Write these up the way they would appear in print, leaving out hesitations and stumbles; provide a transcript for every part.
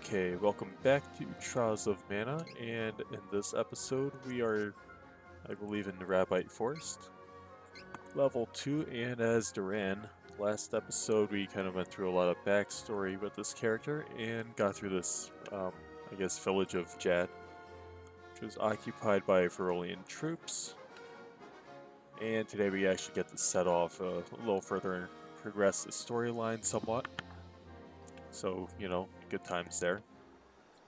Okay, welcome back to Trials of Mana, and in this episode we are, I believe, in the Rabite Forest, level 2, and as Duran. Last episode we kind of went through a lot of backstory with this character and got through this, I guess, village of Jadd, which was occupied by Verolian troops, and today we actually get to set off a little further and progress the storyline somewhat, so, you know, good times there.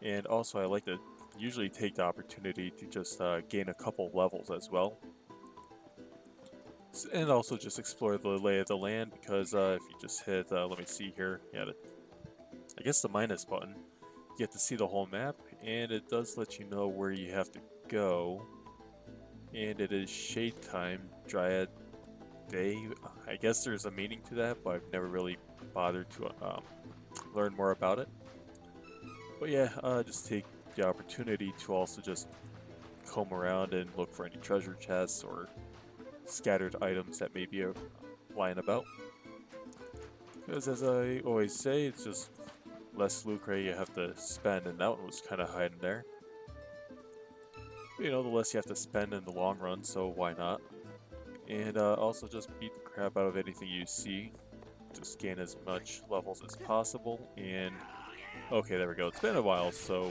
And also, I like to usually take the opportunity to just gain a couple levels as well. And also just explore the lay of the land, because if you just hit, let me see here, yeah, I guess the minus button, you get to see the whole map, and it does let you know where you have to go. And it is shade time, Dryad Day. I guess there's a meaning to that, but I've never really bothered to learn more about it. But yeah, just take the opportunity to also just comb around and look for any treasure chests or scattered items that may be lying about. Because as I always say, it's just less lucre you have to spend, and that one was kind of hiding there. But, you know, the less you have to spend in the long run, so why not? And also just beat the crap out of anything you see. Just gain as much levels as possible, and okay, there we go. It's been a while, so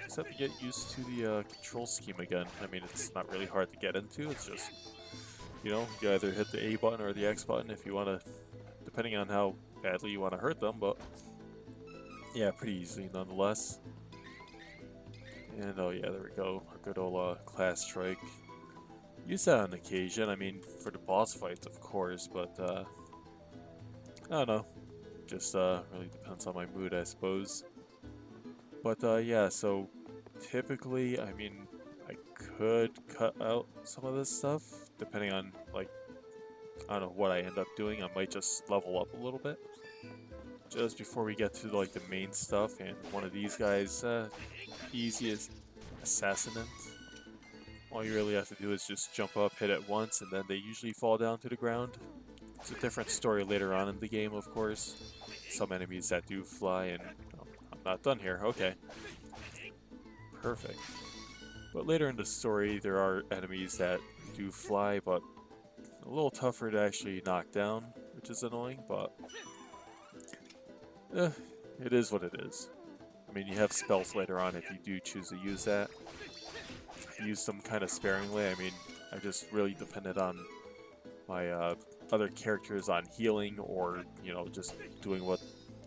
just have to get used to the control scheme again. I mean, it's not really hard to get into. It's just, you know, you either hit the A button or the X button if you want to, depending on how badly you want to hurt them, but yeah, pretty easy nonetheless. And oh yeah, there we go. Our good old class strike. Use that on occasion. I mean, for the boss fights, of course, but I don't know. Just really depends on my mood, I suppose. But yeah, so typically, I mean, I could cut out some of this stuff, depending on, like, I don't know what I end up doing. I might just level up a little bit, just before we get to, like, the main stuff, and one of these guys, easiest assassinant. All you really have to do is just jump up, hit it once, and then they usually fall down to the ground. It's a different story later on in the game, of course. Some enemies that do fly, and oh, I'm not done here, okay. Perfect. But later in the story, there are enemies that do fly, but a little tougher to actually knock down, which is annoying, but it is what it is. I mean, you have spells later on if you do choose to use that. I use them kind of sparingly. I mean, I just really depended on my other characters on healing, or, you know, just doing what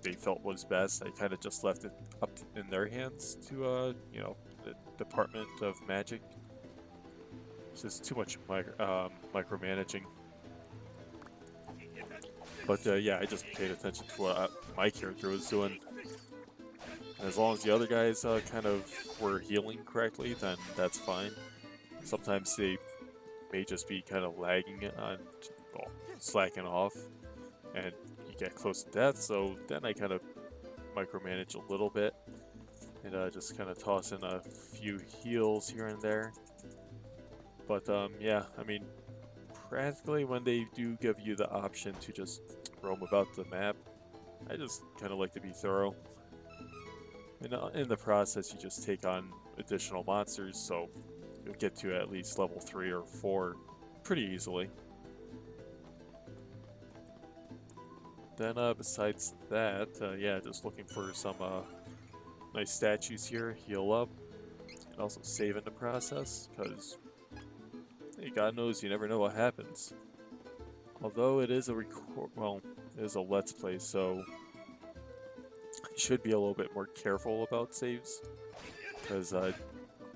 they felt was best. I kind of just left it up in their hands to, you know, the Department of Magic. It's just too much micromanaging. But yeah, I just paid attention to what my character was doing. And as long as the other guys kind of were healing correctly, then that's fine. Sometimes they may just be kind of lagging on, well, slacking off, and you get close to death, so then I kind of micromanage a little bit, and just kind of toss in a few heals here and there. But yeah, I mean, practically when they do give you the option to just roam about the map, I just kind of like to be thorough. And in the process, you just take on additional monsters, so you'll get to at least level 3 or 4 pretty easily. Then besides that, yeah, just looking for some nice statues here, heal up, and also save in the process, because hey, God knows you never know what happens. Although it is a well, it is a Let's Play, so you should be a little bit more careful about saves, because it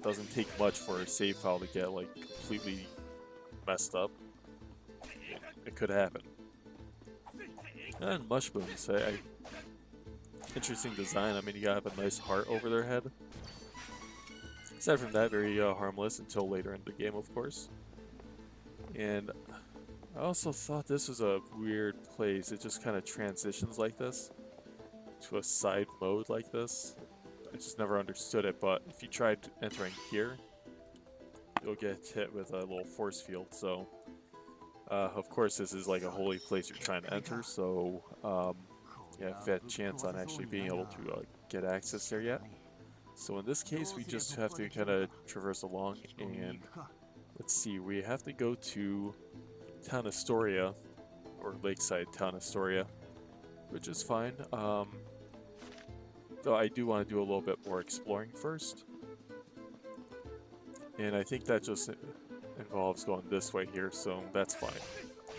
doesn't take much for a save file to get, like, completely messed up. It could happen. And mushrooms, interesting design. I mean, you gotta have a nice heart over their head. Aside from that, very harmless until later in the game, of course. And I also thought this was a weird place. It just kind of transitions like this to a side mode like this. I just never understood it, but if you tried entering here, you'll get hit with a little force field, so of course this is like a holy place you're trying to enter, so have that chance on actually being able to get access there yet. So in this case, we just have to kind of traverse along, and let's see, we have to go to Town Astoria, or Lakeside Town Astoria, which is fine. Though I do want to do a little bit more exploring first. And I think that just involves going this way here, so that's fine.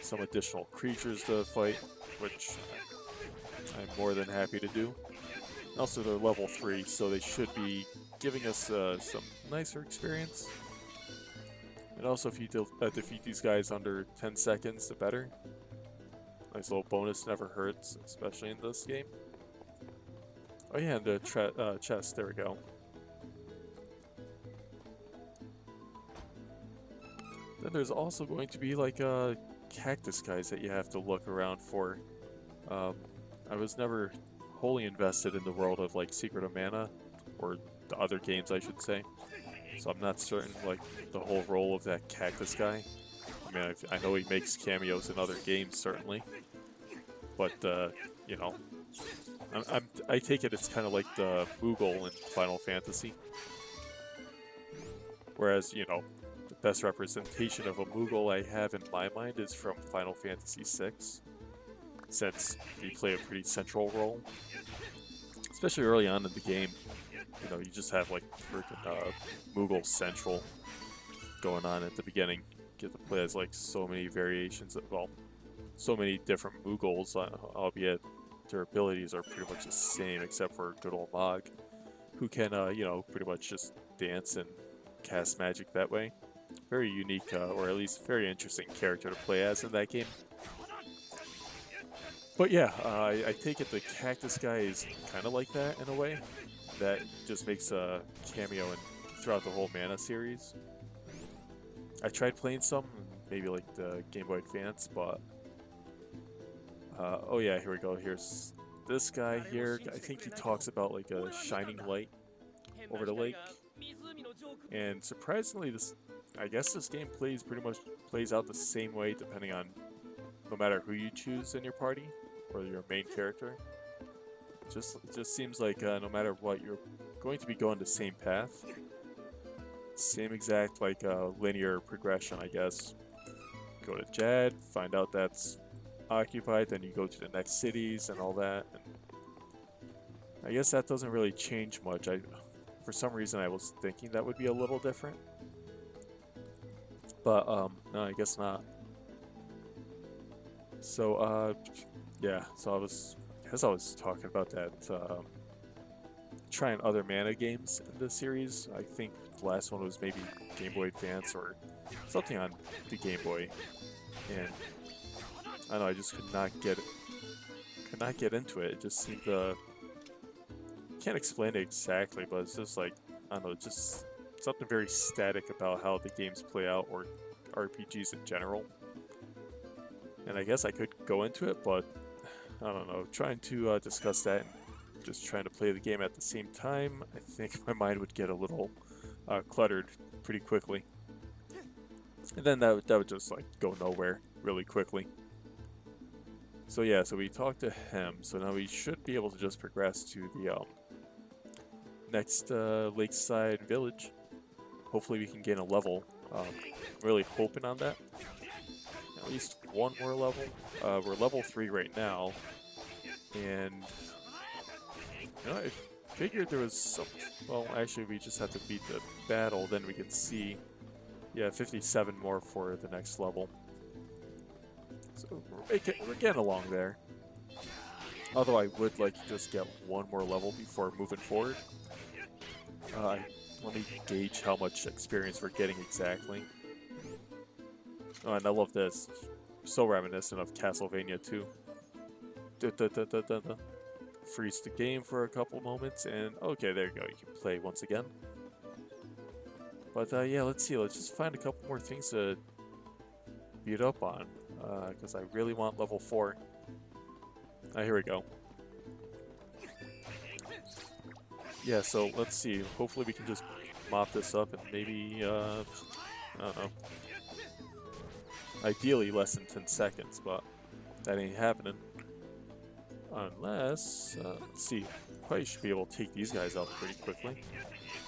Some additional creatures to fight, which I'm more than happy to do. Also, they're level 3, so they should be giving us some nicer experience. And also, if you defeat these guys under 10 seconds, the better. Nice little bonus, never hurts, especially in this game. Oh yeah, and the chest, there we go. Then there's also going to be like cactus guys that you have to look around for. I was never wholly invested in the world of like Secret of Mana, or the other games I should say. So I'm not certain like the whole role of that cactus guy. I mean, I know he makes cameos in other games certainly, but you know, I take it it's kind of like the Moogle in Final Fantasy. Whereas, you know, the best representation of a Moogle I have in my mind is from Final Fantasy VI, since you play a pretty central role. Especially early on in the game, you know, you just have like freaking Moogle Central going on at the beginning. You get to play as like so many variations of, well, so many different Moogles, albeit their abilities are pretty much the same except for good old Mog, who can, you know, pretty much just dance and cast magic that way. Very unique, or at least very interesting character to play as in that game. But yeah, I take it the cactus guy is kind of like that in a way. That just makes a cameo throughout the whole Mana series. I tried playing some, maybe like the Game Boy Advance, but oh yeah, here we go. Here's this guy here. I think he talks about like a shining light over the lake. And surprisingly, I guess this game plays out the same way depending on no matter who you choose in your party or your main character. It just seems like no matter what, you're going to be going the same path. Same exact like linear progression, I guess. Go to Jadd, find out that's occupied, then you go to the next cities and all that. And I guess that doesn't really change much. For some reason I was thinking that would be a little different. But no, I guess not. So yeah, so I was talking about that trying other Mana games in the series. I think the last one was maybe Game Boy Advance or something on the Game Boy. And I don't know, I just could not get into it. It just seemed can't explain it exactly, but it's just like, I don't know, just something very static about how the games play out, or RPGs in general. And I guess I could go into it, but I don't know, trying to discuss that and just trying to play the game at the same time, I think my mind would get a little cluttered pretty quickly. And then that would just like go nowhere really quickly. So yeah, so we talked to him, so now we should be able to just progress to the next Lakeside village. Hopefully we can gain a level. Really hoping on that. At least one more level. We're level 3 right now, and you know, I figured there was some. Well, actually, we just have to beat the battle, then we can see. Yeah, 57 more for the next level. So we're getting along there. Although I would like to just get one more level before moving forward. Let me gauge how much experience we're getting exactly. Oh, and I love this. So reminiscent of Castlevania 2. Freeze the game for a couple moments, and okay, there you go. You can play once again. But yeah, let's see. Let's just find a couple more things to beat up on, because I really want level 4. Here we go. Yeah, so let's see. Hopefully we can just mop this up and maybe, I don't know. Ideally less than 10 seconds, but that ain't happening. Unless, let's see, probably should be able to take these guys out pretty quickly.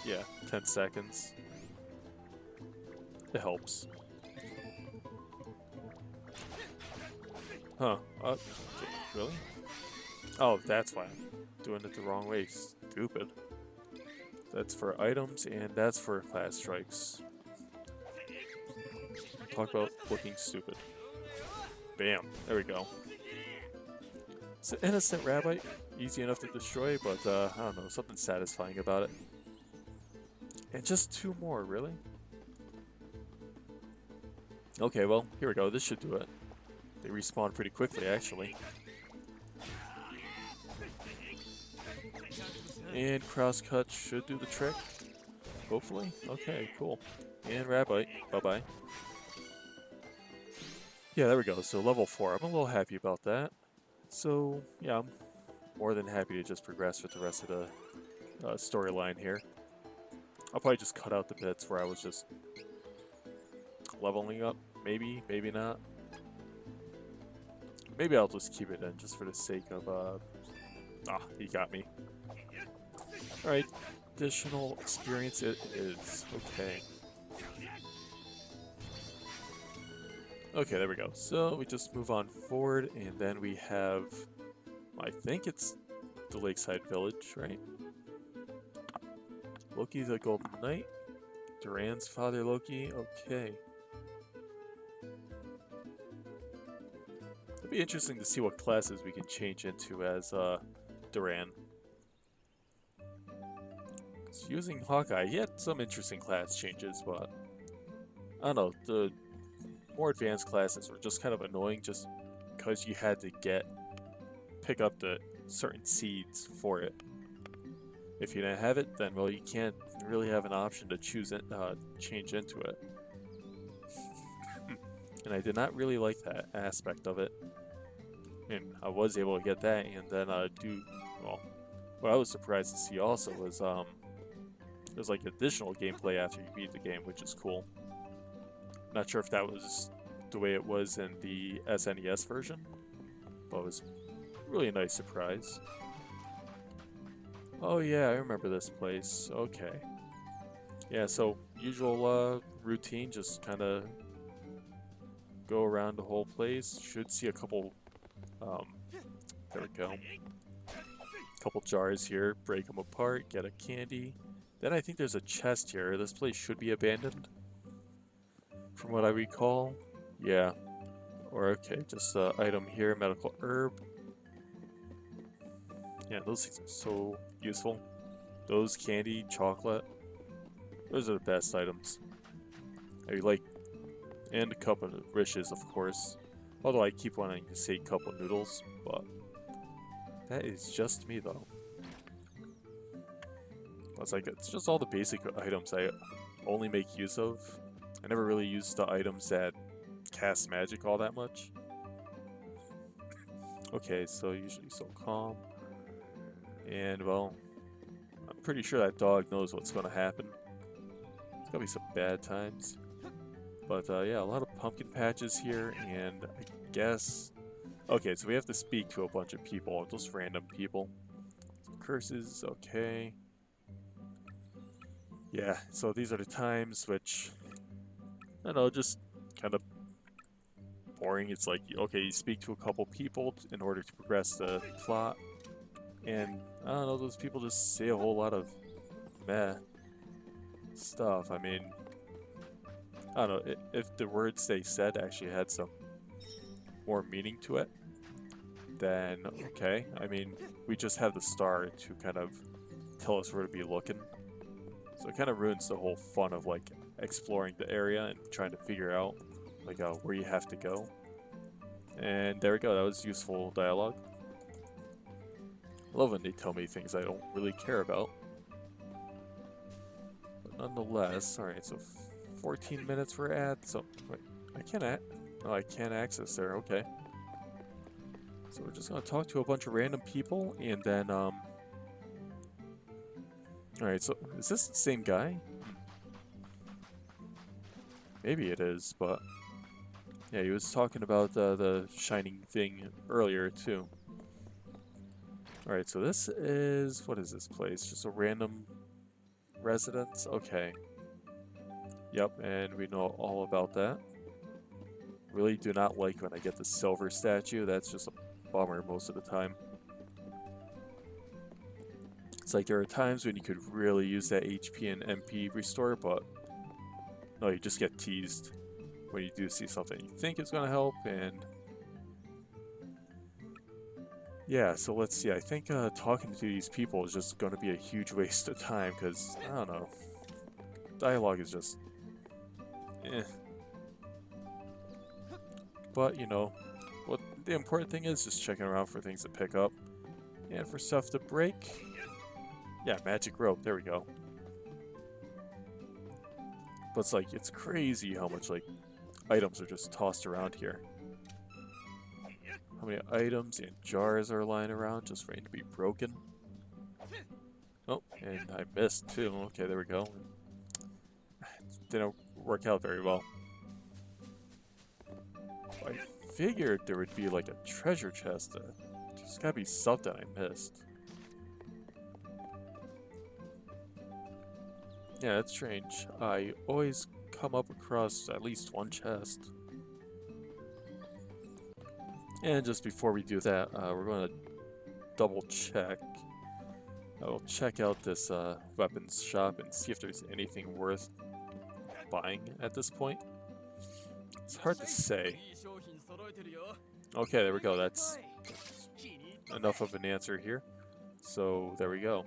Yeah, 10 seconds. It helps. Huh. Okay, really? Oh, that's why I'm doing it the wrong way. Stupid. That's for items, and that's for class strikes. Talk about looking stupid. Bam. There we go. It's an innocent rabbit. Easy enough to destroy, but I don't know, something satisfying about it. And just 2 more, really? Okay, well, here we go. This should do it. They respawn pretty quickly, actually. And crosscut should do the trick. Hopefully. Okay, cool. And rabbit. Bye-bye. Yeah, there we go. So level 4. I'm a little happy about that. So, yeah, I'm more than happy to just progress with the rest of the storyline here. I'll probably just cut out the bits where I was just leveling up. Maybe, maybe not. Maybe I'll just keep it in just for the sake of, he got me. Alright, additional experience it is. Okay. Okay, there we go. So we just move on forward, and then we have, I think it's the Lakeside Village, right? Loki the Golden Knight. Duran's father Loki. Okay. It'd be interesting to see what classes we can change into as Duran. So using Hawkeye, he had some interesting class changes, but I don't know, the more advanced classes were just kind of annoying just because you had to pick up the certain seeds for it. If you didn't have it, then well, you can't really have an option to choose it, change into it. And I did not really like that aspect of it. And I was able to get that, and then well, what I was surprised to see also was there's like additional gameplay after you beat the game, which is cool. Not sure if that was the way it was in the SNES version, but it was really a nice surprise. Oh yeah, I remember this place. Okay. Yeah, so usual routine, just kind of go around the whole place. Should see a couple, there we go. Couple jars here, break them apart, get a candy. Then I think there's a chest here. This place should be abandoned, from what I recall. Yeah. Or okay, just item here, medical herb. Yeah, those things are so useful. Those candy, chocolate, those are the best items. I like, and a cup of riches, of course. Although I keep wanting to say cup of noodles, but that is just me though. It's just all the basic items I only make use of. I never really use the items that cast magic all that much. Okay, so usually so calm. And well, I'm pretty sure that dog knows what's going to happen. It's going to be some bad times. But yeah, a lot of pumpkin patches here, and I guess... Okay, so we have to speak to a bunch of people, just random people. Some curses, okay. Yeah, so these are the times which, I don't know, just kind of boring. It's like, okay, you speak to a couple people in order to progress the plot. And, I don't know, those people just say a whole lot of meh stuff. I mean, I don't know, if the words they said actually had some more meaning to it, then okay. I mean, we just have the star to kind of tell us where to be looking. So it kind of ruins the whole fun of like exploring the area and trying to figure out like where you have to go. And there we go, that was useful dialogue. I love when they tell me things I don't really care about. But nonetheless, alright, so 14 minutes we're at, so wait, I can't access there, okay. So we're just gonna talk to a bunch of random people and then alright, so is this the same guy? Maybe it is, but yeah, he was talking about the shining thing earlier too. Alright, so this is... what is this place? Just a random residence? Okay. Yep, and we know all about that. Really do not like when I get the silver statue. That's just a bummer most of the time. It's like there are times when you could really use that HP and MP restore, but no, you just get teased when you do see something you think is going to help. And yeah, so let's see. I think talking to these people is just going to be a huge waste of time because, I don't know, dialogue is just eh. But, you know, what the important thing is just checking around for things to pick up and for stuff to break. Yeah, magic rope, there we go. But it's like, it's crazy how much, like, items are just tossed around here. How many items and jars are lying around just ready to be broken. Oh, and I missed too. Okay, there we go. Didn't work out very well. I figured there would be like a treasure chest. There's gotta be something I missed. Yeah, that's strange. I always come up across at least one chest. And just before we do that, we're going to double check. I will check out this weapons shop and see if there's anything worth buying at this point. It's hard to say. Okay, there we go. That's enough of an answer here. So there we go.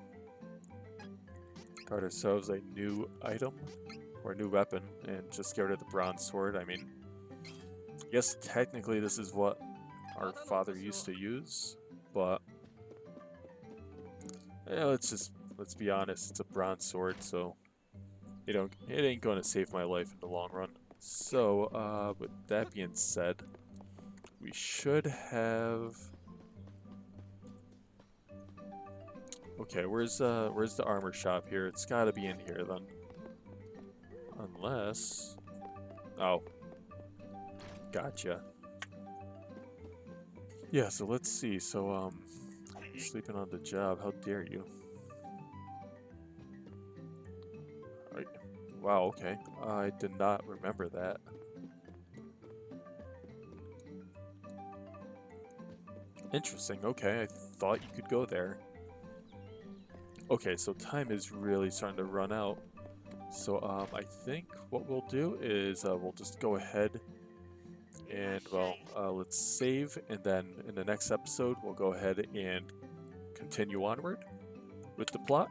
Got ourselves a new item, or a new weapon, and just get rid of the bronze sword. I mean, I guess technically this is what our father used to use, but yeah, let's be honest, it's a bronze sword, so it ain't gonna save my life in the long run. So, with that being said, we should have... Okay, where's the armor shop here? It's gotta be in here then. Unless... Oh. Gotcha. Yeah, so let's see. So, sleeping on the job, how dare you? Wow, okay. I did not remember that. Interesting, okay. I thought you could go there. Okay, so time is really starting to run out. So, I think what we'll do is, we'll just go ahead and, well, let's save, and then in the next episode, we'll go ahead and continue onward with the plot.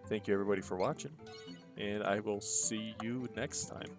Thank you everybody for watching, and I will see you next time.